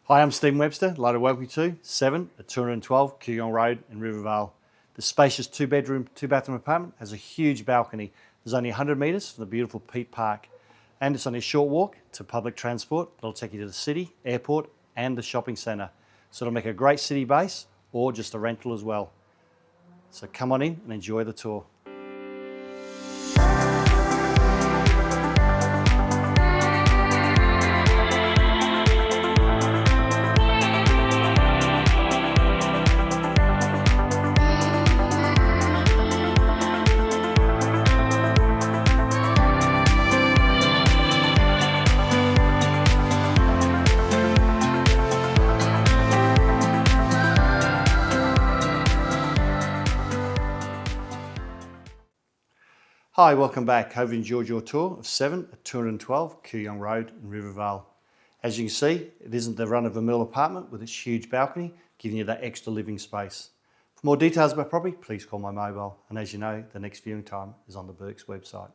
Hi, I'm Stephen Webster. I'd like to welcome you to 7 at 212 Kooyong Road in Rivervale. The spacious 2-bedroom, 2-bathroom apartment has a huge balcony. There's only 100 metres from the beautiful Peat Park, and it's only a short walk to public transport. It'll take you to the city, airport and the shopping centre. So it'll make a great city base or just a rental as well. So come on in and enjoy the tour. Hi, welcome back. Hope you enjoyed your tour of 7 at 212 Kooyong Road in Rivervale. As you can see, it isn't the run-of-the-mill apartment with its huge balcony, giving you that extra living space. For more details about property, please call my mobile. And as you know, the next viewing time is on the Burke's website.